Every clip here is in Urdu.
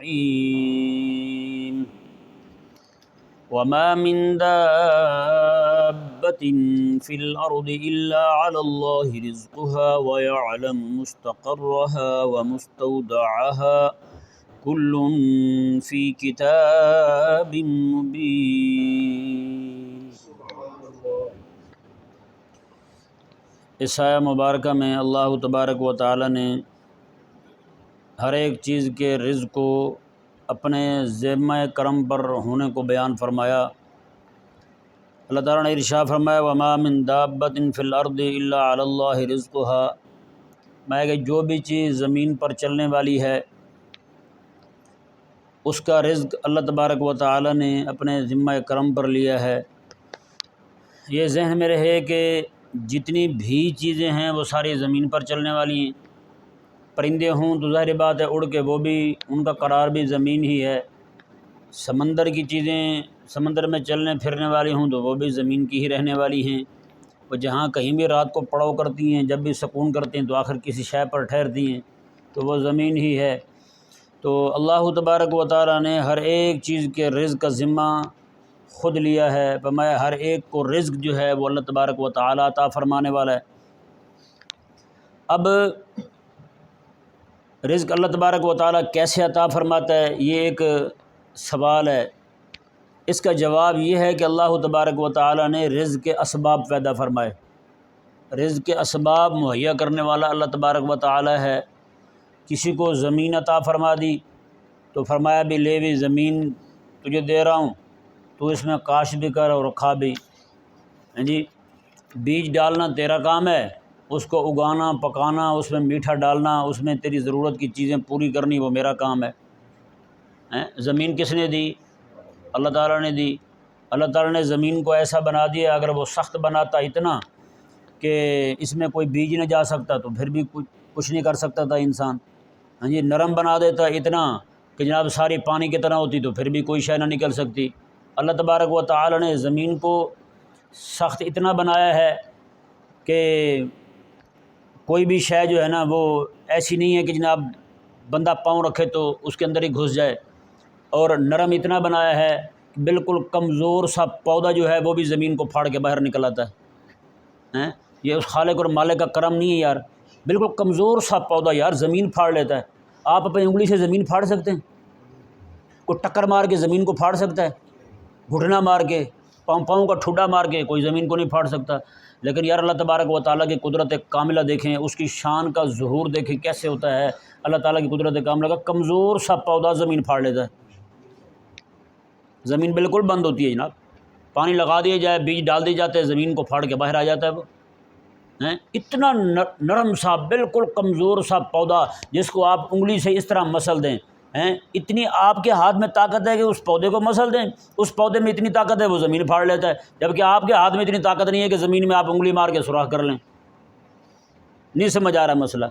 الرحيم وما من دابة في الأرض إلا على الله رزقها ويعلم مستقرها ومستودعها كل في كتاب مبين۔ اس آیہ مبارکہ میں اللہ تبارک و تعالی نے ہر ایک چیز کے رزق کو اپنے ذمہ کرم پر ہونے کو بیان فرمایا۔ اللہ تعالیٰ نے ارشاد فرمایا وما من دابۃ فی الارض الا علی اللہ رزقها، میں کہ جو بھی چیز زمین پر چلنے والی ہے اس کا رزق اللہ تبارک و تعالیٰ نے اپنے ذمہ کرم پر لیا ہے۔ یہ ذہن میں رہے کہ جتنی بھی چیزیں ہیں وہ ساری زمین پر چلنے والی ہیں، پرندے ہوں تو ظاہر بات ہے اڑ کے وہ بھی ان کا قرار بھی زمین ہی ہے، سمندر کی چیزیں سمندر میں چلنے پھرنے والی ہوں تو وہ بھی زمین کی ہی رہنے والی ہیں، وہ جہاں کہیں بھی رات کو پڑاؤ کرتی ہیں جب بھی سکون کرتی ہیں تو آخر کسی شے پر ٹھہرتی ہیں تو وہ زمین ہی ہے۔ تو اللہ تبارک و تعالیٰ نے ہر ایک چیز کے رزق کا ذمہ خود لیا ہے، فرمایا ہر ایک کو رزق جو ہے وہ اللہ تبارک و تعالیٰ عطا فرمانے والا ہے۔ اب رزق اللہ تبارک و تعالیٰ کیسے عطا فرماتا ہے، یہ ایک سوال ہے۔ اس کا جواب یہ ہے کہ اللہ تبارک و تعالیٰ نے رزق کے اسباب پیدا فرمائے، رزق کے اسباب مہیا کرنے والا اللہ تبارک و تعالیٰ ہے۔ کسی کو زمین عطا فرما دی تو فرمایا بھی لے بھی زمین تجھے دے رہا ہوں، تو اس میں کاشت بھی کر اور کھا بھی، جی بیج ڈالنا تیرا کام ہے، اس کو اگانا پکانا اس میں میٹھا ڈالنا اس میں تیری ضرورت کی چیزیں پوری کرنی وہ میرا کام ہے۔ زمین کس نے دی؟ اللہ تعالیٰ نے دی۔ اللہ تعالیٰ نے زمین کو ایسا بنا دیا، اگر وہ سخت بناتا اتنا کہ اس میں کوئی بیج نہ جا سکتا تو پھر بھی کچھ نہیں کر سکتا تھا انسان، جی نرم بنا دیتا اتنا کہ جناب ساری پانی کی طرح ہوتی تو پھر بھی کوئی شے نہ نکل سکتی۔ اللہ تبارک و تعالیٰ نے زمین کو سخت اتنا بنایا ہے کہ کوئی بھی شے جو ہے نا وہ ایسی نہیں ہے کہ جناب بندہ پاؤں رکھے تو اس کے اندر ہی گھس جائے، اور نرم اتنا بنایا ہے کہ بالکل کمزور سا پودا جو ہے وہ بھی زمین کو پھاڑ کے باہر نکل آتا ہے۔ یہ اس خالق اور مالک کا کرم نہیں ہے یار، بالکل کمزور سا پودا یار زمین پھاڑ لیتا ہے۔ آپ اپنی انگلی سے زمین پھاڑ سکتے ہیں؟ کوئی ٹکر مار کے زمین کو پھاڑ سکتا ہے؟ گھٹنا مار کے پاؤں کا ٹھڈا مار کے کوئی زمین کو نہیں پھاڑ سکتا۔ لیکن یار اللہ تبارک و تعالیٰ کی قدرت کاملہ دیکھیں، اس کی شان کا ظہور دیکھیں کیسے ہوتا ہے۔ اللہ تعالیٰ کی قدرت کاملہ کا کمزور سا پودا زمین پھاڑ لیتا ہے، زمین بالکل بند ہوتی ہے جناب، پانی لگا دیا جائے بیج ڈال دی جاتے ہیں زمین کو پھاڑ کے باہر آ جاتا ہے وہ۔ اتنا نرم سا بالکل کمزور سا پودا جس کو آپ انگلی سے اس طرح مسل دیں، اتنی آپ کے ہاتھ میں طاقت ہے کہ اس پودے کو مسل دیں، اس پودے میں اتنی طاقت ہے وہ زمین پھاڑ لیتا ہے، جبکہ آپ کے ہاتھ میں اتنی طاقت نہیں ہے کہ زمین میں آپ انگلی مار کے سوراخ کر لیں۔ نہیں سمجھ آ رہا مسئلہ؟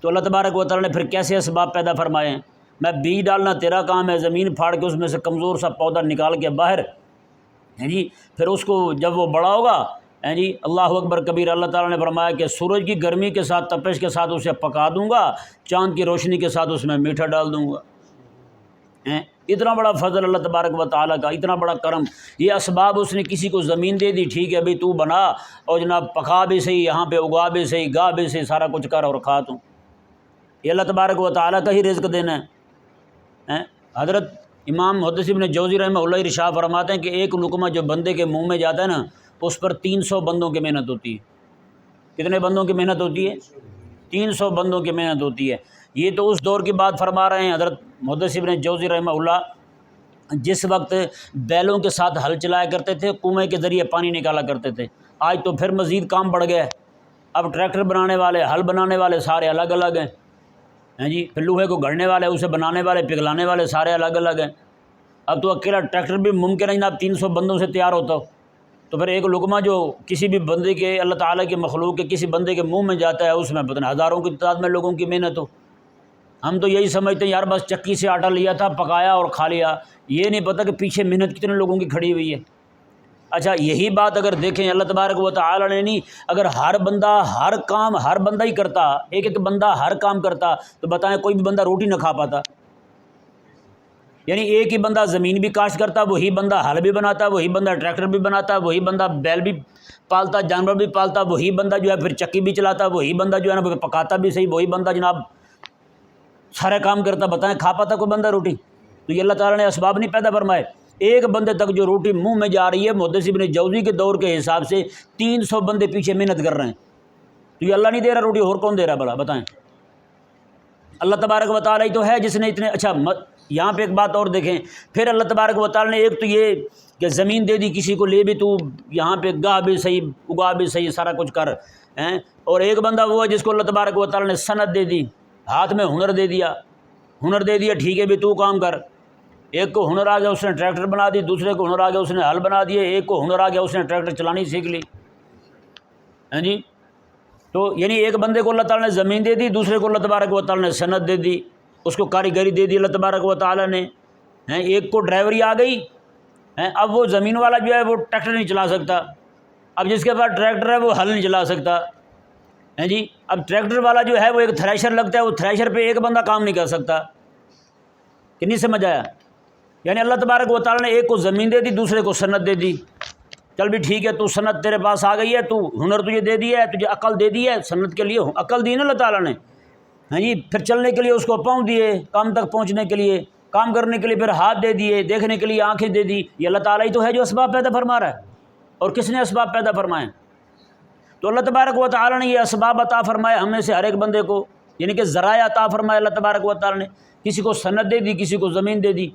تو اللہ تبارک و تعالیٰ نے پھر کیسے اسباب پیدا فرمائے ہیں؟ میں بیج ڈالنا تیرا کام ہے، زمین پھاڑ کے اس میں سے کمزور سا پودا نکال کے باہر، جی پھر اس کو جب وہ بڑا ہوگا، جی اللہ اکبر کبیر، اللہ تعالیٰ نے فرمایا کہ سورج کی گرمی کے ساتھ تپش کے ساتھ اسے پکا دوں گا، چاند کی روشنی کے ساتھ اس میں میٹھا ڈال دوں گا۔ اتنا بڑا فضل اللہ تبارک و تعالیٰ کا، اتنا بڑا کرم۔ یہ اسباب اس نے کسی کو زمین دے دی، ٹھیک ہے ابھی تو بنا اور جناب پکا بھی صحیح، یہاں پہ اگا بھی صحیح، گا بھی صحیح، سارا کچھ کر اور کھا تو۔ یہ اللہ تبارک و تعالیٰ کا ہی رزق دینا ہے۔ حضرت امام محدث ابن جوزی رحمہ اللہ ارشاد فرماتے ہیں کہ ایک لقمہ جو بندے کے منہ میں جاتا ہے نا اس پر 300 بندوں کی محنت ہوتی ہے۔ کتنے بندوں کی محنت ہوتی ہے؟ 300 بندوں کی محنت ہوتی ہے۔ یہ تو اس دور کی بات فرما رہے ہیں حضرت محدث ابن جوزی رحمہ اللہ، جس وقت بیلوں کے ساتھ ہل چلایا کرتے تھے، کنویں کے ذریعے پانی نکالا کرتے تھے۔ آج تو پھر مزید کام بڑھ گیا ہے، اب ٹریکٹر بنانے والے، ہل بنانے والے سارے الگ الگ ہیں، جی پھر لوہے کو گھڑنے والے، اسے بنانے والے، پگھلانے والے سارے الگ الگ ہیں۔ اب تو اکیلا ٹریکٹر بھی ممکن ہے جناب 300 بندوں سے تیار ہوتا ہو، تو پھر ایک لقمہ جو کسی بھی بندے کے، اللہ تعالیٰ کے مخلوق کے کسی بندے کے منہ میں جاتا ہے اس میں پتہ نہیں ہزاروں کی تعداد میں لوگوں کی محنت ہو۔ ہم تو یہی سمجھتے ہیں یار بس چکی سے آٹا لیا تھا، پکایا اور کھا لیا، یہ نہیں پتہ کہ پیچھے محنت کتنے لوگوں کی کھڑی ہوئی ہے۔ اچھا یہی بات اگر دیکھیں اللہ تبارک و تعالیٰ نے نہیں، اگر ہر بندہ ہر کام ہر بندہ ہی کرتا، ایک ایک بندہ ہر کام کرتا تو بتائیں کوئی بھی بندہ روٹی نہ کھا پاتا؟ یعنی ایک ہی بندہ زمین بھی کاشت کرتا، وہی بندہ ہل بھی بناتا، وہی بندہ ٹریکٹر بھی بناتا، وہی بندہ بیل بھی پالتا، جانور بھی پالتا، وہی بندہ جو ہے پھر چکی بھی چلاتا، وہی بندہ جو ہے نا پکاتا بھی صحیح، وہی بندہ جناب سارے کام کرتا۔ بتائیں کھا پاتا کوئی بندہ روٹی؟ تو یہ اللہ تعالیٰ نے اسباب نہیں پیدا فرمائے؟ ایک بندے تک جو روٹی منہ میں جا رہی ہے، محدث ابن جوزی کے دور کے حساب سے 300 بندے پیچھے محنت کر رہے ہیں۔ تو یہ اللہ نہیں دے رہا روٹی، اور کون دے رہا بھلا بتائیں؟ اللہ تبارک و تعالیٰ ہی تو ہے جس نے اتنے اچھا یہاں پہ ایک بات اور دیکھیں، پھر اللہ تبارک و تعالیٰ نے ایک تو یہ کہ زمین دے دی کسی کو، لے بھی تو یہاں پہ گاہ بھی صحیح، اگا بھی صحیح، سارا کچھ کر ہیں، اور ایک بندہ وہ ہے جس کو اللہ تبارک و تعالیٰ نے صنعت دے دی، ہاتھ میں ہنر دے دیا، ٹھیک ہے بھی تو کام کر۔ ایک کو ہنر آ گیا اس نے ٹریکٹر بنا دی، دوسرے کو ہنر آ گیا اس نے ہل بنا دیے، ایک کو ہنر آ گیا اس نے ٹریکٹر چلانی سیکھ لی، ہاں جی۔ تو یعنی ایک بندے کو اللہ تعالیٰ نے زمین دے دی، دوسرے کو اللہ تبارک و تعالیٰ نے صنعت دے دی، اس کو کاریگری دے دی اللہ تبارک و تعالیٰ نے، ایک کو ڈرائیوری آ گئی، اب وہ زمین والا جو ہے وہ ٹریکٹر نہیں چلا سکتا، اب جس کے پاس ٹریکٹر ہے وہ ہل نہیں چلا سکتا، ہیں جی۔ اب ٹریکٹر والا جو ہے وہ ایک تھریشر لگتا ہے، وہ تھریشر پہ ایک بندہ کام نہیں کر سکتا، کہ نہیں سمجھ آیا؟ یعنی اللہ تبارک و تعالیٰ نے ایک کو زمین دے دی، دوسرے کو صنعت دے دی، چل بھی ٹھیک ہے، تو صنعت تیرے پاس آ گئی ہے، تو ہنر تجھے دے دیا ہے، تجھے عقل دے دی ہے، صنعت کے لیے عقل دی نا اللہ تعالیٰ نے، ہاں جی۔ پھر چلنے کے لیے اس کو پاؤں دیے، کام تک پہنچنے کے لیے، کام کرنے کے لیے پھر ہاتھ دے دیے، دیکھنے کے لیے آنکھیں دے دی۔ یہ اللہ تعالیٰ ہی تو ہے جو اسباب پیدا فرما رہا ہے، اور کس نے اسباب پیدا فرمائے؟ تو اللہ تبارک و تعالیٰ نے یہ اسباب عطا فرمائے ہم میں سے ہر ایک بندے کو، یعنی کہ ذرائع عطا فرمائے اللہ تبارک و تعالیٰ نے، کسی کو صنعت دے دی، کسی کو زمین دے دی۔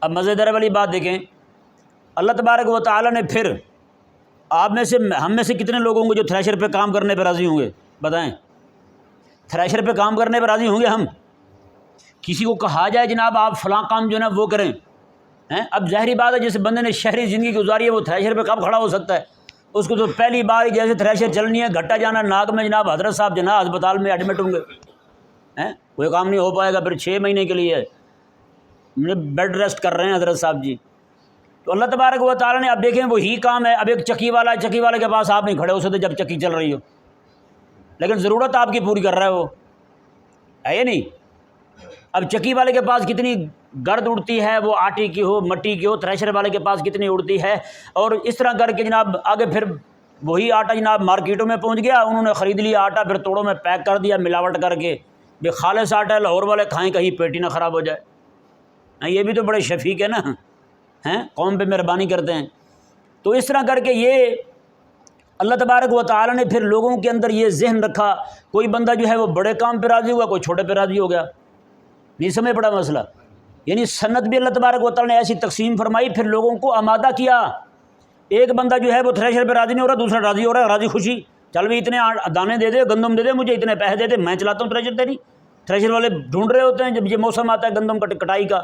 اب مزیدار والی بات دیکھیں، اللہ تبارک و تعالیٰ نے پھر آپ میں سے، ہم میں سے کتنے لوگ ہوں گے جو تھریشر پہ کام کرنے پہ راضی ہوں گے؟ بتائیں، تھریشر پہ کام کرنے پہ راضی ہوں گے ہم؟ کسی کو کہا جائے جناب آپ فلاں کام جو ہے نا وہ کریں، اب ظاہری بات ہے جس بندے نے شہری زندگی گزاری ہے وہ تھریشر پہ کب کھڑا ہو سکتا ہے؟ اس کو تو پہلی بار ہی جیسے تھریشر چلنی ہے، گھٹا جانا ناک میں، جناب حضرت صاحب جناب ہسپتال میں ایڈمٹ ہوں گے، کوئی کام نہیں ہو پائے گا، پھر 6 مہینے کے لیے بیڈ ریسٹ کر رہے ہیں حضرت صاحب جی۔ تو اللہ تبارک و تعالیٰ نے اب دیکھیں وہی کام ہے، اب ایک چکی والا ہے، چکی والے کے پاس آپ نہیں کھڑے ہو سکتے جب چکی چل رہی ہو، لیکن ضرورت آپ کی پوری کر رہا ہے وہ، ہے یا نہیں؟ اب چکی والے کے پاس کتنی گرد اڑتی ہے، وہ آٹے کی ہو مٹی کی ہو، تھریشر والے کے پاس کتنی اڑتی ہے، اور اس طرح کر کے جناب آگے پھر وہی آٹا جناب مارکیٹوں میں پہنچ گیا، انہوں نے خرید لیا آٹا، پھر توڑوں میں پیک کر دیا ملاوٹ کر کے، بے خالص آٹا ہے، لاہور والے کھائیں کہیں پیٹی نہ خراب ہو جائے، یہ بھی تو بڑے شفیق ہے نا، قوم پہ مہربانی کرتے ہیں۔ تو اس طرح کر کے یہ اللہ تبارک و تعالیٰ نے پھر لوگوں کے اندر یہ ذہن رکھا، کوئی بندہ جو ہے وہ بڑے کام پہ راضی ہوا، کوئی چھوٹے پہ راضی ہو گیا، نہیں سمجھ پڑا مسئلہ؟ یعنی صنعت بھی اللہ تبارک و تعالیٰ نے ایسی تقسیم فرمائی، پھر لوگوں کو آمادہ کیا۔ ایک بندہ جو ہے وہ تھریشر پہ راضی نہیں ہو رہا، دوسرا راضی ہو رہا ہے، راضی خوشی، چل بھی اتنے دانے دے دے، گندم دے دے، مجھے اتنے پیسے دے دے، میں چلاتا ہوں تھریشر تیری۔ تھریشر والے ڈھونڈ رہے ہوتے ہیں جب یہ موسم آتا ہے گندم کٹائی کا،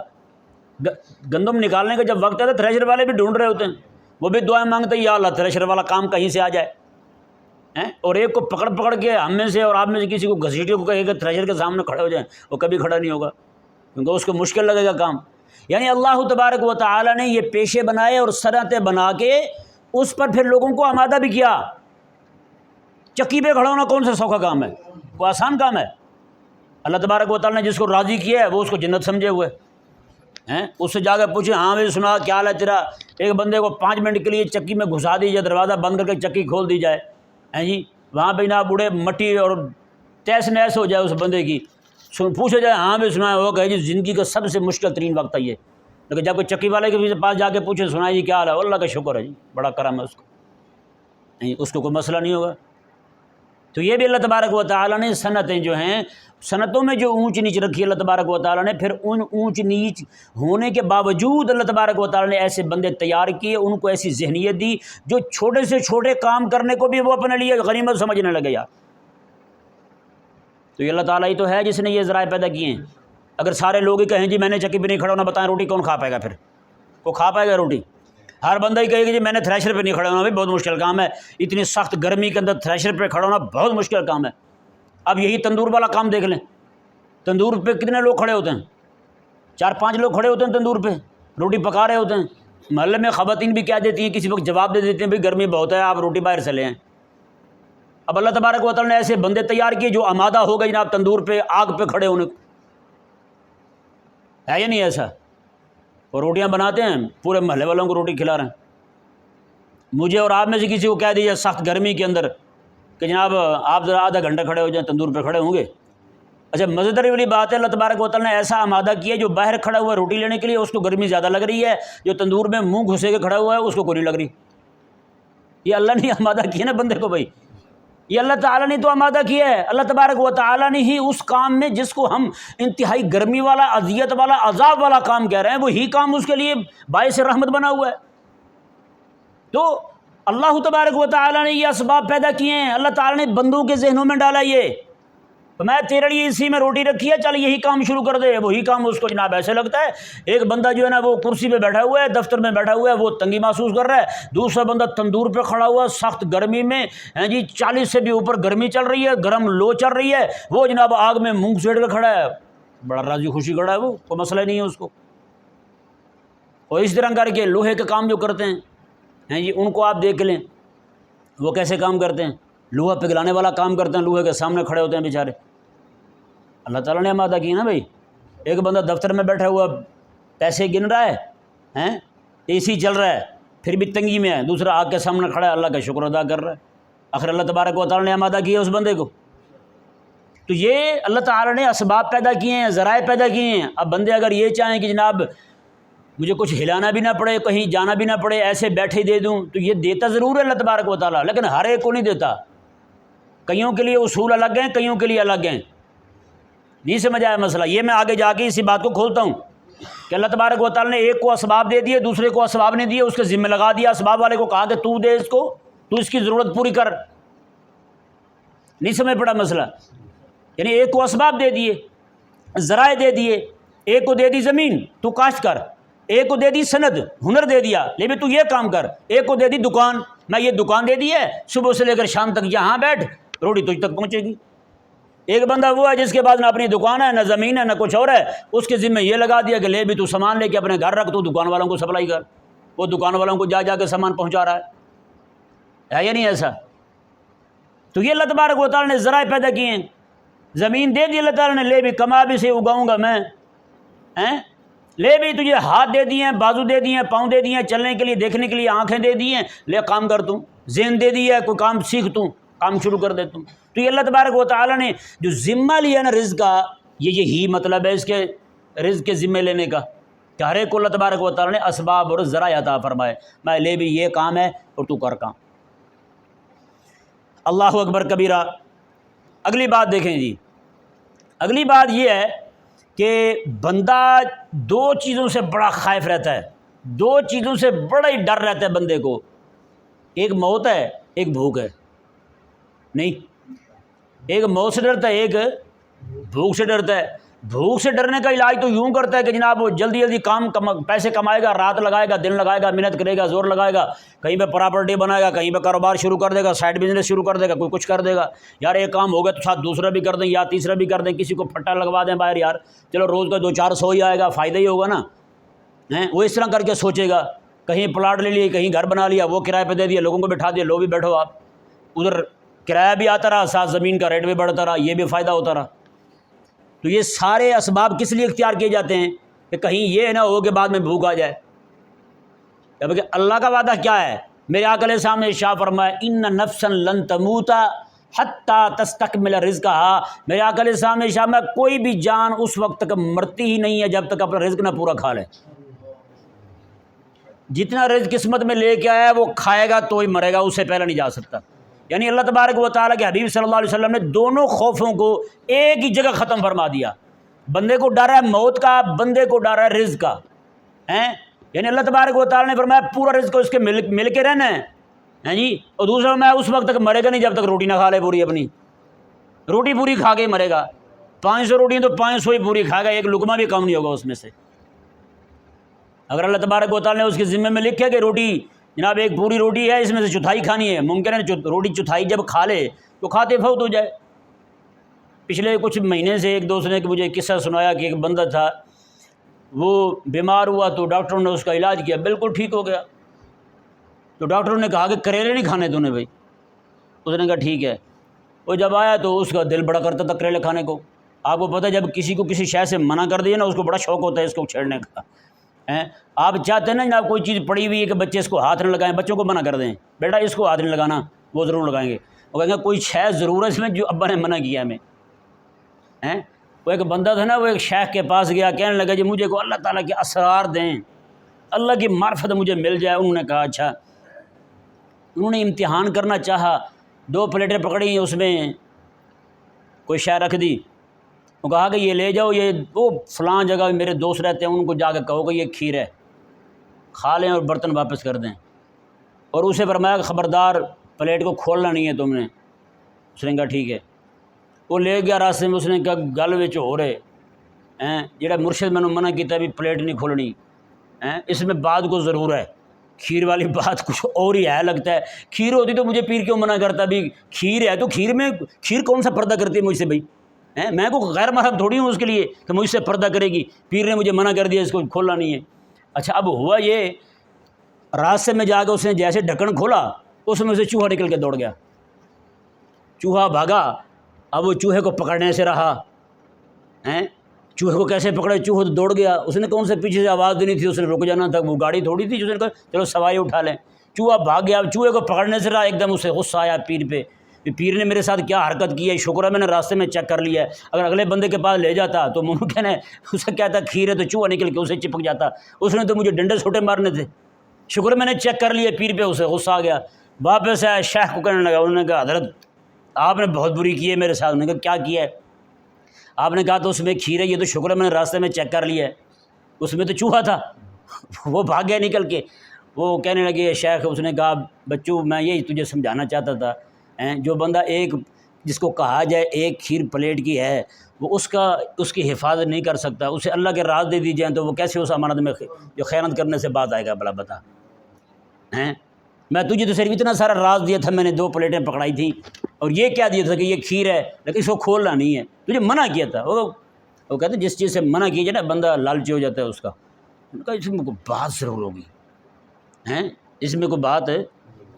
گندم نکالنے کا جب وقت ہے تو تھریشر والے بھی ڈھونڈ رہے ہوتے ہیں، وہ بھی دعائیں مانگتے ہیں یا اللہ تھریشر والا کام کہیں سے آ جائے، اور ایک کو پکڑ کے ہم میں سے اور آپ میں سے کسی کو گھسیٹے کو کہے کہ تھریشر کے سامنے کھڑے ہو جائیں، وہ کبھی کھڑا نہیں ہوگا کیونکہ اس کو مشکل لگے گا کام۔ یعنی اللہ تبارک و تعالیٰ نے یہ پیشے بنائے اور صنعتیں بنا کے اس پر پھر لوگوں کو آمادہ بھی کیا۔ چکی پہ کھڑا ہونا کون سا سوکھا کام ہے؟ وہ آسان کام ہے۔ اللہ تبارک و تعالیٰ نے جس کو راضی کیا ہے وہ اس کو جنت سمجھے ہوئے ہیں، اس سے جا کے پوچھے ہاں بھائی سنا کیا حال ہے تیرا، ایک بندے کو 5 منٹ کے لیے چکی میں گھسا دی جائے، دروازہ بند کر کے چکی کھول دی جائے، ہیں جی، وہاں پہ نہ بوڑھے مٹی اور تیس نیس ہو جائے اس بندے کی، پوچھا جائے ہاں بھی سنا وہ کہے جی زندگی کا سب سے مشکل ترین وقت ہے یہ، لیکن جب کوئی چکی والے کے پاس جا کے پوچھے سنا جی کیا حال ہے، اللہ کا شکر ہے جی بڑا کرم ہے اس کو کوئی مسئلہ نہیں ہوگا۔ تو یہ بھی اللہ تبارک و تعالیٰ نے صنعتیں جو ہیں، صنعتوں میں جو اونچ نیچ رکھی اللہ تبارک و تعالیٰ نے، پھر ان اونچ نیچ ہونے کے باوجود اللہ تبارک و تعالیٰ نے ایسے بندے تیار کیے، ان کو ایسی ذہنیت دی جو چھوٹے سے چھوٹے کام کرنے کو بھی وہ اپنے لیے غنیمت سمجھنے لگے یار۔ تو یہ اللہ تعالیٰ ہی تو ہے جس نے یہ ذرائع پیدا کیے ہیں۔ اگر سارے لوگ ہی کہیں جی میں نے چکی پہ نہیں کھڑا ہونا، بتائیں روٹی کون کھا پائے گا؟ پھر وہ کھا پائے گا روٹی؟ ہر بندہ ہی کہے گا جی میں نے تھریشر پہ نہیں کھڑا ہونا، بھائی بہت مشکل کام ہے، اتنی سخت گرمی کے اندر تھریشر پہ کھڑا ہونا بہت مشکل کام ہے۔ اب یہی تندور والا کام دیکھ لیں، تندور پہ کتنے لوگ کھڑے ہوتے ہیں؟ 4-5 لوگ کھڑے ہوتے ہیں تندور پہ، روٹی پکا رہے ہوتے ہیں۔ محلے میں خواتین بھی کہہ دیتی ہیں، کسی وقت جواب دے دیتے ہیں بھائی گرمی بہت ہے آپ روٹی باہر سے لے آئیں۔ اب اللہ تبارک و تعالیٰ نے ایسے بندے تیار کیے جو آمادہ ہو گئے جناب تندور پہ آگ پہ کھڑے ہونے کو۔ ہے یا نہیں ایسا؟ اور روٹیاں بناتے ہیں، پورے محلے والوں کو روٹی کھلا رہے ہیں۔ مجھے اور آپ میں سے کسی کو کہہ دیجیے سخت گرمی کے اندر کہ جناب آپ ذرا آدھا گھنٹہ کھڑے ہو جائیں، تندور پہ کھڑے ہوں گے؟ اچھا مزیدار والی بات ہے، اللہ تبارک و تعالیٰ نے ایسا آمادہ کیا ہے جو باہر کھڑا ہوا ہے روٹی لینے کے لیے اس کو گرمی زیادہ لگ رہی ہے، جو تندور میں منہ گھسے کے کھڑا ہوا ہے اس کو کوئی نہیں لگ رہی۔ یہ اللہ نے آمادہ کیا نا بندے کو بھائی، یہ اللہ تعالیٰ نے تو آمادہ کیا ہے۔ اللہ تبارک و تعالیٰ نے ہی اس کام میں جس کو ہم انتہائی گرمی والا، اذیت والا، عذاب والا کام کہہ رہے ہیں، وہی کام اس کے لیے باعث رحمت بنا ہوا ہے۔ تو اللہ تبارک و تعالیٰ نے یہ اسباب پیدا کیے ہیں، اللہ تعالیٰ نے بندوں کے ذہنوں میں ڈالا یہ، تو میں تیرے لیے اسی میں روٹی رکھی ہے، چل یہی کام شروع کر دے۔ وہی کام اس کو جناب ایسے لگتا ہے، ایک بندہ جو ہے نا وہ کرسی پہ بیٹھا ہوا ہے، دفتر میں بیٹھا ہوا ہے، وہ تنگی محسوس کر رہا ہے، دوسرا بندہ تندور پہ کھڑا ہوا سخت گرمی میں، جی 40 سے بھی اوپر گرمی چل رہی ہے، گرم لو چل رہی ہے، وہ جناب آگ میں منہ سیٹ کے کھڑا ہے، بڑا راضی خوشی کھڑا ہے، وہ کوئی مسئلہ نہیں ہے اس کو۔ اور اس طرح کر کے لوہے کے کام جو کرتے ہیں جی ان کو آپ دیکھ لیں وہ کیسے کام کرتے ہیں، لوہا پگھلانے والا کام کرتے ہیں، لوہے کے سامنے کھڑے ہوتے ہیں بیچارے۔ اللہ تعالیٰ نے آمادہ کی نا بھائی، ایک بندہ دفتر میں بیٹھا ہوا پیسے گن رہا ہے، اے سی چل رہا ہے پھر بھی تنگی میں ہے، دوسرا آگ کے سامنے کھڑا ہے اللہ کا شکر ادا کر رہا ہے، آخر اللہ تبارک و تعالیٰ نے آمادہ کیا اس بندے کو۔ تو یہ اللہ تعالیٰ نے اسباب پیدا کیے ہیں، ذرائع پیدا کیے ہیں۔ اب بندے اگر یہ چاہیں کہ جناب مجھے کچھ ہلانا بھی نہ پڑے، کہیں جانا بھی نہ پڑے، ایسے بیٹھے دے دوں، تو یہ دیتا ضرور ہے اللہ تبارک و تعالیٰ، لیکن ہر ایک کو نہیں دیتا۔ کئیوں کے لیے اصول الگ ہیں، کئیوں کے لیے الگ ہیں۔ نہیں سمجھ آیا مسئلہ؟ یہ میں آگے جا کے اسی بات کو کھولتا ہوں کہ اللہ تبارک و تعالیٰ نے ایک کو اسباب دے دیے، دوسرے کو اسباب نہیں دیے، اس کے ذمہ لگا دیا، اسباب والے کو کہا کہ تو دے اس کو، تو اس کی ضرورت پوری کر۔ نہیں سمجھ پڑا مسئلہ؟ یعنی ایک کو اسباب دے دیے، ذرائع دے دیے، ایک کو دے دی زمین تو کاشت کر، ایک کو دے دی سند، ہنر دے دیا لے بھی تو یہ کام کر، ایک کو دے دی دکان، میں یہ دکان دے دی ہے، صبح سے لے کر شام تک یہاں بیٹھ، روٹی تجھ تک پہنچے گی۔ ایک بندہ وہ ہے جس کے پاس نہ اپنی دکان ہے، نہ زمین ہے، نہ کچھ اور ہے، اس کے ذمہ یہ لگا دیا کہ لے بھی تو سامان لے کے اپنے گھر رکھ، تو دکان والوں کو سپلائی کر، وہ دکان والوں کو جا جا کے سامان پہنچا رہا ہے یا نہیں ایسا؟ تو یہ اللہ تبارک و تعالیٰ نے ذرائع پیدا کیے ہیں، زمین دے دی اللہ تعالیٰ نے، لے بھی کما بھی سے اگاؤں گا میں، لے بھی تجھے ہاتھ دے دیے ہیں، بازو دے دیے ہیں، پاؤں دے دیے ہیں، چلنے کے لیے دیکھنے کے لیے آنکھیں دے دی ہیں، لے کام کر توں، ذہن دے دی ہے، کوئی کام سیکھ توں، کام شروع کر دے توں۔ تو یہ اللہ تبارک و تعالیٰ نے جو ذمہ لیا نا رزق کا، یہی مطلب ہے اس کے رزق کے ذمہ لینے کا، کہ ہر ایک کو اللہ تبارک و تعالیٰ نے اسباب اور ذرائع عطا فرمائے، میں لے بھی یہ کام ہے اور تو کر کام۔ اللہ اکبر کبیرہ۔ اگلی بات دیکھیں جی، اگلی بات یہ ہے کہ بندہ دو چیزوں سے بڑا خائف رہتا ہے، دو چیزوں سے بڑا ہی ڈر رہتا ہے بندے کو، ایک موت ہے، ایک بھوک ہے۔ نہیں، ایک موت سے ڈرتا ہے، ایک بھوک سے ڈرتا ہے۔ بھوک سے ڈرنے کا علاج تو یوں کرتا ہے کہ جناب وہ جلدی جلدی پیسے کمائے گا، رات لگائے گا، دن لگائے گا، محنت کرے گا، زور لگائے گا، کہیں پہ پراپرٹی بنائے گا، کہیں پہ کاروبار شروع کر دے گا، سائڈ بزنس شروع کر دے گا، کوئی کچھ کر دے گا، یار ایک کام ہو گیا تو ساتھ دوسرا بھی کر دیں یا تیسرا بھی کر دیں، کسی کو پھٹا لگوا دیں باہر، یار چلو روز کا 200-400 ہی آئے گا، فائدہ ہی ہوگا نا۔ وہ اس طرح کر کے سوچے گا، کہیں پلاٹ لے لیے، کہیں گھر بنا لیا، وہ کرائے پہ دے دیا، لوگوں کو بٹھا دیا، لو بھی بیٹھو آپ، ادھر کرایہ بھی آتا رہا، ساتھ زمین کا ریٹ بھی بڑھتا رہا، یہ بھی فائدہ ہوتا رہا۔ تو یہ سارے اسباب کس لیے اختیار کیے جاتے ہیں کہ کہیں یہ نہ ہو کہ بعد میں بھوک آ جائے۔ جبکہ اللہ کا وعدہ کیا ہے؟ میرے آقا علیہ السلام نے ارشاد فرمایا ان نفسا لن تموت حتی تستکمل رزقہا، میرے آقا علیہ السلام نے ارشاد فرمایا کوئی بھی جان اس وقت تک مرتی ہی نہیں ہے جب تک اپنا رزق نہ پورا کھا لے۔ جتنا رزق قسمت میں لے کے آیا ہے وہ کھائے گا تو ہی مرے گا، اس سے پہلے نہیں جا سکتا۔ یعنی اللہ تبارک و تعالیٰ کے حبیب صلی اللہ علیہ وسلم نے دونوں خوفوں کو ایک ہی جگہ ختم فرما دیا۔ بندے کو ڈر ہے موت کا، بندے کو ڈر ہے رزق کا، یعنی اللہ تبارک و تعالیٰ نے فرمایا پورا رزق اس کے مل کے رہنا ہے جی، اور دوسرا میں اس وقت تک مرے گا نہیں جب تک روٹی نہ کھا لے پوری، اپنی روٹی پوری کھا کے ہی مرے گا۔ 500 روٹی تو 500 ہی پوری کھائے گا، ایک لقمہ بھی کم نہیں ہوگا اس میں سے۔ اگر اللہ تبارک و تعالیٰ نے اس کے ذمے میں لکھے کہ روٹی جناب ایک پوری روٹی ہے، اس میں سے چوتھائی کھانی ہے، ممکن ہے روٹی چوتھائی جب کھا لے تو کھاتے فوت ہو جائے۔ پچھلے کچھ مہینے سے ایک دوست نے کہ مجھے قصہ سنایا کہ ایک بندہ تھا، وہ بیمار ہوا تو ڈاکٹروں نے اس کا علاج کیا، بالکل ٹھیک ہو گیا۔ تو ڈاکٹروں نے کہا کہ کریلے نہیں کھانے تو نے بھائی، اس نے کہا ٹھیک ہے۔ وہ جب آیا تو اس کا دل بڑا کرتا تھا کریلے کھانے کو، آپ کو پتہ ہے جب کسی کو کسی شے سے منع کر دیا نا اس کو بڑا شوق ہوتا ہے اس کو چھیڑنے کا. آپ چاہتے ہیں نا جناب کوئی چیز پڑی ہوئی ہے کہ بچے اس کو ہاتھ نہ لگائیں، بچوں کو منع کر دیں بیٹا اس کو ہاتھ نہیں لگانا، وہ ضرور لگائیں گے. وہ کہیں گے کوئی شے ضرور ہے اس میں جو ابا نے منع کیا ہمیں. وہ ایک بندہ تھا نا، وہ ایک شیخ کے پاس گیا، کہنے لگا جی مجھے کو اللہ تعالیٰ کے اسرار دیں، اللہ کی معرفت مجھے مل جائے. انہوں نے کہا اچھا. انہوں نے امتحان کرنا چاہا، 2 پلیٹیں پکڑی، اس میں کوئی شے رکھ دی. وہ کہا کہ یہ لے جاؤ، یہ وہ فلاں جگہ میرے دوست رہتے ہیں، ان کو جا کے کہو کہ یہ کھیر ہے، کھا لیں اور برتن واپس کر دیں. اور اسے فرمایا کہ خبردار پلیٹ کو کھولنا نہیں ہے تم نے. اس نے کہا ٹھیک ہے. وہ لے گیا راستے میں، اس نے کہا گل وچ ہو رہے جڑا مرشد میں نے منع کیتا بھی پلیٹ نہیں کھولنی، اس میں بات کو ضرور ہے، کھیر والی بات کچھ اور ہی ہے لگتا ہے. کھیر ہوتی تو مجھے پیر کیوں منع کرتا بھی، کھیر ہے تو کھیر کون سا پردہ کرتی ہے مجھ سے بھائی؟ میں کو غیر محرم تھوڑی ہوں اس کے لیے کہ مجھ سے پردہ کرے گی. پیر نے مجھے منع کر دیا اس کو کھولنا نہیں ہے. اچھا اب ہوا یہ، راستے میں جا کے اس نے جیسے ڈھکن کھولا اس میں سے چوہا نکل کے دوڑ گیا. چوہا بھاگا. اب وہ چوہے کو پکڑنے سے رہا. چوہے کو کیسے پکڑے؟ چوہا تو دوڑ گیا. اس نے کون سے پیچھے سے آواز دینی تھی، اس نے رک جانا تھا، وہ گاڑی تھوڑی تھی جو نے کہا چلو سواری اٹھا لیں. چوہا بھاگ گیا. اب چوہے کو پکڑنے سے رہا، ایک دم اسے غصہ آیا پیر پہ. پیر نے میرے ساتھ کیا حرکت کی ہے، شکر ہے میں نے راستے میں چیک کر لیا ہے، اگر اگلے بندے کے پاس لے جاتا تو ممکن ہے اسے کہتا کھیر ہے تو چوہا نکل کے اسے چپک جاتا. اس نے تو مجھے ڈنڈے چھوٹے مارنے تھے. شکر ہے میں نے چیک کر لیا پیر پہ. اسے غصہ آ گیا، واپس آیا شیخ کو کہنے لگا. انہوں نے کہا حضرت آپ نے بہت بری کی ہے میرے ساتھ. انہوں نے کہا کیا کیا ہے؟ آپ نے کہا تو اس میں کھیر ہے، یہ تو شکر ہے میں نے راستے میں چیک کر لیا ہے، اس میں تو چوہا تھا. وہ بھاگ گیا نکل کے. وہ کہنے لگے شیخ، اس نے کہا بچوں میں یہی تجھے سمجھانا چاہتا تھا، جو بندہ ایک جس کو کہا جائے ایک کھیر پلیٹ کی ہے وہ اس کی حفاظت نہیں کر سکتا، اسے اللہ کے راز دے دی جائیں تو وہ کیسے اس امانت میں جو خیانت کرنے سے بات آئے گا؟ بلا بتا. میں تجھے تو صرف اتنا سارا راز دیا تھا، میں نے 2 پلیٹیں پکڑائی تھی اور یہ کیا دیا تھا کہ یہ کھیر ہے لیکن اس کو کھولنا نہیں ہے، تجھے منع کیا تھا. وہ کہتے ہیں جس چیز سے منع کی جائے نا بندہ لالچی ہو جاتا ہے اس کا. ان کا اس میں کوئی بات ضرور ہوگی، اس میں کوئی بات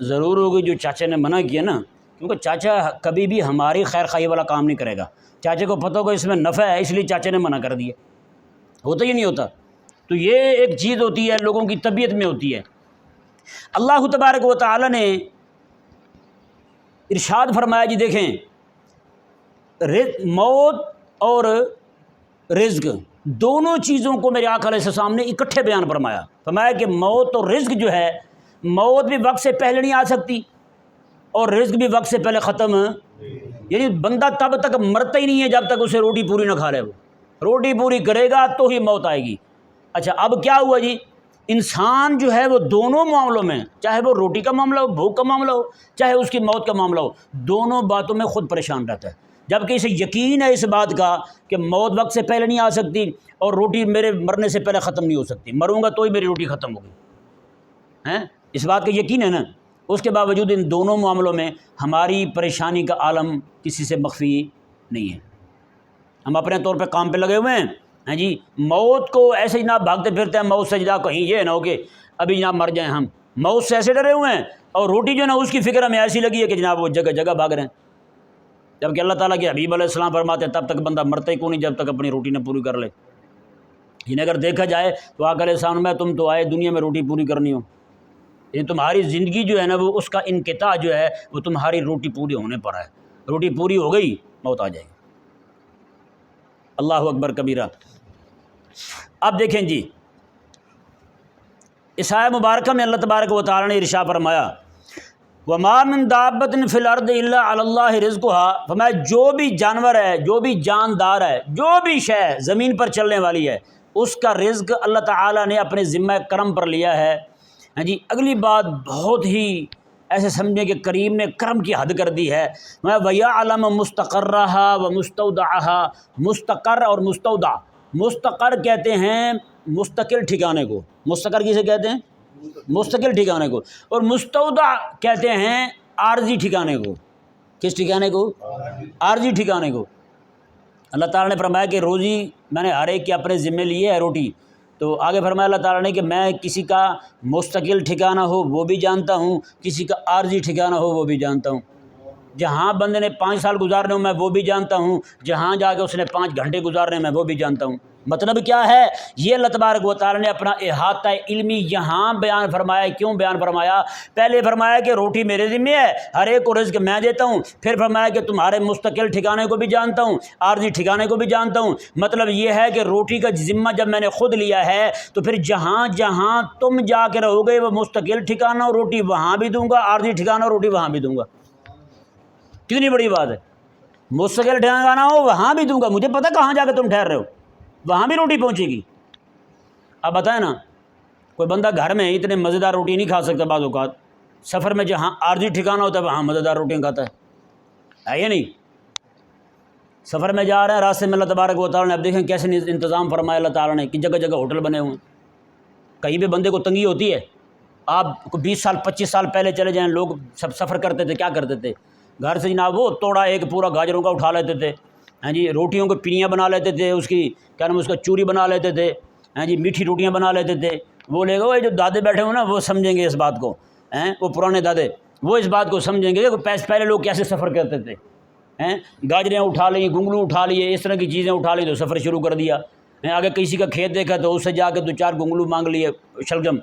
ضرور ہوگی جو چاچا نے منع کیا نا، کیونکہ چاچا کبھی بھی ہماری خیر خواہی والا کام نہیں کرے گا. چاچے کو پتہ ہوگا اس میں نفع ہے اس لیے چاچا نے منع کر دیا. ہوتا ہی نہیں ہوتا. تو یہ ایک چیز ہوتی ہے لوگوں کی طبیعت میں ہوتی ہے. اللہ تبارک و تعالی نے ارشاد فرمایا جی دیکھیں موت اور رزق دونوں چیزوں کو میرے آقا علیہ السلام نے اکٹھے بیان فرمایا. فرمایا کہ موت اور رزق جو ہے، موت بھی وقت سے پہلے نہیں آ سکتی اور رزق بھی وقت سے پہلے ختم، یعنی بندہ تب تک مرتا ہی نہیں ہے جب تک اسے روٹی پوری نہ کھا لے. وہ روٹی پوری کرے گا تو ہی موت آئے گی. اچھا اب کیا ہوا جی، انسان جو ہے وہ دونوں معاملوں میں، چاہے وہ روٹی کا معاملہ ہو، بھوک کا معاملہ ہو، چاہے اس کی موت کا معاملہ ہو، دونوں باتوں میں خود پریشان رہتا ہے. جبکہ اسے یقین ہے اس بات کا کہ موت وقت سے پہلے نہیں آ سکتی اور روٹی میرے مرنے سے پہلے ختم نہیں ہو سکتی، مروں گا تو ہی میری روٹی ختم ہوگی. اس بات کا یقین ہے نا. اس کے باوجود ان دونوں معاملوں میں ہماری پریشانی کا عالم کسی سے مخفی نہیں ہے. ہم اپنے طور پہ کام پہ لگے ہوئے ہیں جی، موت کو ایسے جناب بھاگتے پھرتے ہیں، موت سے جناب کہیں یہ نہ ہو کہ ابھی جناب مر جائیں. ہم موت سے ایسے ڈرے ہوئے ہیں اور روٹی جو ہے نا اس کی فکر ہمیں ایسی لگی ہے کہ جناب وہ جگہ جگہ بھاگ رہے ہیں. جبکہ اللہ تعالیٰ کے حبیب علیہ السلام فرماتے ہیں تب تک بندہ مرتا ہی کیوں نہیں جب تک اپنی روٹی نہ پوری کر لے. انہیں اگر دیکھا جائے تو آقا علیہ السلام میں تم تو آئے دنیا میں روٹی پوری کرنی ہو، یعنی تمہاری زندگی جو ہے نا وہ اس کا انقطاع جو ہے وہ تمہاری روٹی پوری ہونے پر ہے. روٹی پوری ہو گئی موت آ جائے گی. اللہ اکبر کبیرہ. اب دیکھیں جی اس آیت مبارکہ میں اللہ تبارک و تعالی نے ارشاد فرمایا وَمَا مِن دَابَّةٍ فِي الْأَرْضِ إِلَّا عَلَى اللَّهِ رِزْقُهَا. فرمایا جو بھی جانور ہے، جو بھی جاندار ہے، جو بھی شے زمین پر چلنے والی ہے، اس کا رزق اللہ تعالیٰ نے اپنے ذمہ کرم پر لیا ہے. جی اگلی بات بہت ہی ایسے سمجھیں کہ کریم نے کرم کی حد کر دی ہے. وَيَعْلَمُ مُسْتَقَرَّهَا وَمُسْتَوْدَعَهَا. مستقر اور مستودع، مستقر کہتے ہیں مستقل ٹھکانے کو، مستقر کسے کہتے ہیں؟ مستقل ٹھکانے کو. اور مستودع کہتے ہیں عارضی ٹھکانے کو. کس ٹھکانے کو؟ عارضی ٹھکانے کو. اللہ تعالیٰ نے فرمایا کہ روزی میں نے ہر ایک کے اپنے ذمے لیے ہے روٹی. تو آگے فرمایا اللہ تعالیٰ نے کہ میں کسی کا مستقل ٹھکانہ ہو وہ بھی جانتا ہوں، کسی کا عارضی ٹھکانہ ہو وہ بھی جانتا ہوں. جہاں بندے نے 5 سال گزارنے ہوں میں وہ بھی جانتا ہوں، جہاں جا کے اس نے 5 گھنٹے گزارنے میں وہ بھی جانتا ہوں۔ مطلب کیا ہے؟ یہ اللہ تبارک و تعالیٰ نے اپنا احاطہ علمی یہاں بیان فرمایا۔ کیوں بیان فرمایا؟ پہلے فرمایا کہ روٹی میرے ذمہ ہے، ہر ایک کو رزق میں دیتا ہوں، پھر فرمایا کہ تمہارے مستقل ٹھکانے کو بھی جانتا ہوں، عارضی ٹھکانے کو بھی جانتا ہوں۔ مطلب یہ ہے کہ روٹی کا ذمہ جب میں نے خود لیا ہے تو پھر جہاں جہاں تم جا کے رہو گے وہ مستقل ٹھکانہ اور روٹی وہاں بھی دوں گا، عارضی ٹھکانہ اور روٹی وہاں بھی دوں گا۔ کتنی بڑی بات ہے، مستقل ٹھکانہ ہو وہاں بھی دوں گا، مجھے پتہ کہاں جا کے تم ٹھہر رہے ہو، وہاں بھی روٹی پہنچے گی۔ اب بتائیں نا، کوئی بندہ گھر میں اتنے مزیدار روٹی نہیں کھا سکتا، بعض اوقات سفر میں جہاں عارضی ٹھکانہ ہوتا ہے وہاں مزیدار روٹیاں کھاتا ہے یا نہیں؟ سفر میں جا رہے ہیں، راستے میں اللہ تبارک و تعالیٰ نے، اب دیکھیں کیسے انتظام فرمایا اللہ تعالیٰ نے کہ جگہ جگہ ہوٹل بنے ہوئے ہیں۔ کہیں بھی بندے کو تنگی ہوتی ہے، آپ 20 سال 25 سال پہلے چلے جائیں، لوگ سب سفر کرتے تھے، کیا کرتے تھے؟ گھر سے جناب وہ توڑا ایک پورا گاجروں کا اٹھا لیتے تھے، ہاں جی، روٹیوں کو پینیاں بنا لیتے تھے، اس کی کیا نام اس کا چوری بنا لیتے تھے، ہاں جی، میٹھی روٹیاں بنا لیتے تھے۔ وہ لے گا، وہ جو دادے بیٹھے ہوں نا وہ سمجھیں گے اس بات کو، وہ پرانے دادے وہ اس بات کو سمجھیں گے کہ پہلے لوگ کیسے سفر کرتے تھے۔ گاجریں اٹھا لیں، گنگلو اٹھا لیے، اس طرح کی چیزیں اٹھا لی تو سفر شروع کر دیا۔ اگر کسی کا کھیت دیکھا تو اس سے جا کے 2-4 گنگلو مانگ لیے، شلجم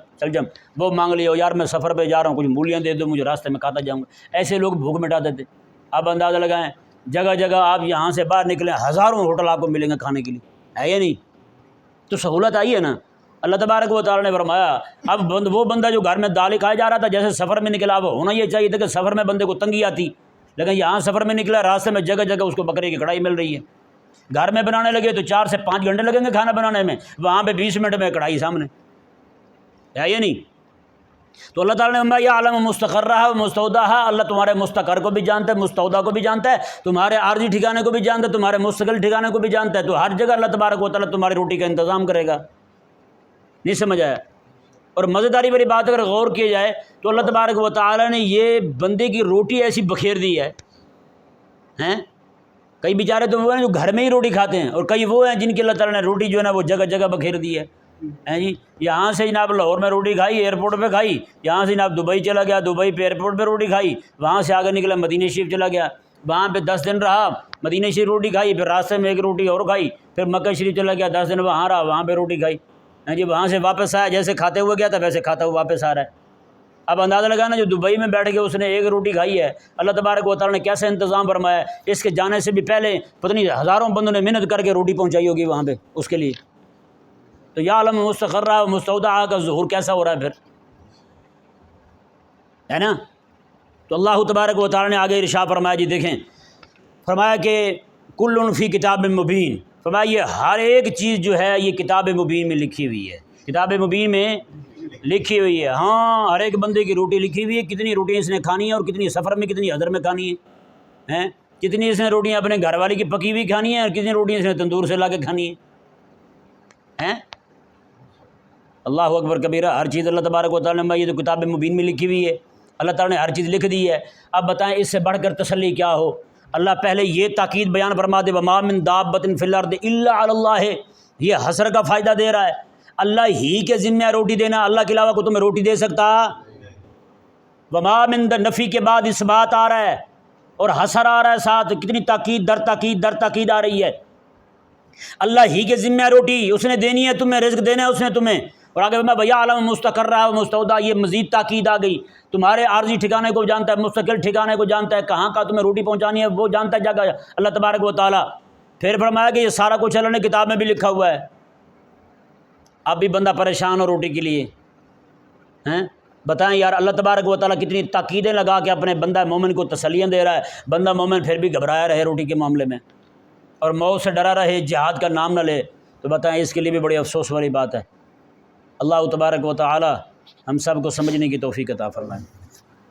وہ مانگ لیے، یار میں سفر پہ جا رہا ہوں، کچھ مولیاں دے دو مجھے، راستے میں کھاتا جاؤں گا۔ ایسے لوگ بھوک مٹاتے تھے۔ اب اندازہ لگائیں، جگہ جگہ آپ یہاں سے باہر نکلیں، ہزاروں ہوٹل آپ کو ملیں گے کھانے کے لیے، ہے یا نہیں؟ تو سہولت آئی ہے نا۔ اللہ تبارک و تعالیٰ نے فرمایا اب وہ بندہ جو گھر میں دال کھایا جا رہا تھا، جیسے سفر میں نکلا، وہ ہونا یہ چاہیے تھا کہ سفر میں بندے کو تنگی آتی، لیکن یہاں سفر میں نکلا، راستے میں جگہ جگہ اس کو بکرے کی کڑھائی مل رہی ہے۔ گھر میں بنانے لگے تو 4 سے 5 گھنٹے لگیں گے کھانا بنانے میں، وہاں پہ 20 منٹ میں کڑھائی سامنے، ہے یا نہیں؟ تو اللہ تعالیٰ نے فرمایا یا عالم مستقرہ و مستودعہ، اللہ تمہارے مستقر کو بھی جانتا ہے، مستودع کو بھی جانتا ہے، تمہارے عارضی ٹھکانے کو بھی جانتا ہے، تمہارے مستقل ٹھکانے کو بھی جانتا ہے۔ تو ہر جگہ اللہ تبارک و تعالیٰ تمہاری روٹی کا انتظام کرے گا۔ نہیں سمجھ آیا؟ اور مزیداری والی بات اگر غور کیا جائے تو اللہ تبارک و تعالیٰ نے یہ بندے کی روٹی ایسی بکھیر دی ہے، کئی بیچارے تو وہ ہیں جو گھر میں ہی روٹی کھاتے ہیں، اور کئی وہ ہیں جن کی اللہ تعالیٰ نے روٹی جو ہے نا وہ جگہ جگہ بکھیر دی ہے۔ جی، یہاں سے جناب لاہور میں روٹی کھائی، ایئرپورٹ پہ کھائی، یہاں سے جناب دبئی چلا گیا، دبئی پہ ایئرپورٹ پہ روٹی کھائی، وہاں سے آگے نکلا مدینہ شریف چلا گیا، وہاں پہ 10 دن رہا، مدینہ شریف روٹی کھائی، پھر راستے میں ایک روٹی اور کھائی، پھر مکہ شریف چلا گیا، 10 دن وہاں رہا، وہاں پہ روٹی کھائی، جی، وہاں سے واپس آیا، جیسے کھاتے ہوئے گیا تھا ویسے کھاتا ہوا واپس آ رہا ہے۔ اب اندازہ لگانا جو دبئی میں بیٹھ کے اس نے ایک روٹی کھائی ہے، اللہ تبارک و تعالیٰ نے کیسے انتظام فرمایا ہے۔ اس کے جانے سے بھی پہلے پتہ نہیں ہزاروں بندوں نے محنت کر کے روٹی پہنچائی ہوگی وہاں پہ اس کے لیے۔ تو یا عالم مستقرہ و مستودعہ کا ظہور کیسا ہو رہا ہے پھر، ہے نا؟ تو اللہ تبارک و تعالیٰ نے آگے ارشاد فرمایا، جی دیکھیں، فرمایا کہ کل فی کتاب مبین، فرمایا یہ ہر ایک چیز جو ہے یہ کتاب مبین میں لکھی ہوئی ہے، کتاب مبین میں لکھی ہوئی ہے۔ ہاں، ہر ایک بندے کی روٹی لکھی ہوئی ہے، کتنی روٹی اس نے کھانی ہے اور کتنی سفر میں کتنی حضر میں کھانی ہے، کتنی اس نے روٹیاں اپنے گھر والی کی پکی ہوئی کھانی ہے اور کتنی روٹیاں اس نے تندور سے لا کے کھانی ہے۔ اللہ اکبر کبیرہ، ہر چیز اللہ تبارک و تعالیٰ نے یہ تو کتاب مبین میں لکھی ہوئی ہے، اللہ تعالیٰ نے ہر چیز لکھ دی ہے۔ اب بتائیں اس سے بڑھ کر تسلی کیا ہو؟ اللہ پہلے یہ تاکید بیان فرما دے وما من دابۃ فی الارض الا علی اللہ، یہ حسر کا فائدہ دے رہا ہے، اللہ ہی کے ذمہ روٹی دینا، اللہ کے علاوہ کوئی تمہیں روٹی دے سکتا؟ وما من، نفی کے بعد اس بات آ رہا ہے اور حسر آ رہا ہے ساتھ، کتنی تاکید در تاکید در تاکید آ رہی ہے۔ اللہ ہی کے ذمہ روٹی اس نے دینی ہے، تمہیں رزق دینا ہے اس نے تمہیں، اور آگے میں بھیا عالم مستقرہ و مستودع، یہ مزید تاکید آ گئی، تمہارے عارضی ٹھکانے کو جانتا ہے، مستقل ٹھکانے کو جانتا ہے، کہاں کا تمہیں روٹی پہنچانی ہے وہ جانتا ہے جگہ اللہ تبارک و تعالیٰ۔ پھر فرمایا کہ یہ سارا کچھ اللہ نے کتاب میں بھی لکھا ہوا ہے۔ اب بھی بندہ پریشان ہو روٹی کے لیے، بتائیں یار، اللہ تبارک و تعالیٰ کتنی تاکیدیں لگا کے اپنے بندہ مومن کو تسلیاں دے رہا ہے، بندہ مومن پھر بھی گھبرایا رہے روٹی کے معاملے میں اور موت سے ڈرا رہے، جہاد کا نام نہ لے، تو بتائیں اس کے لیے بھی بڑی افسوس والی بات ہے۔ اللہ تبارک و تعالی ہم سب کو سمجھنے کی توفیق عطا فرمائے۔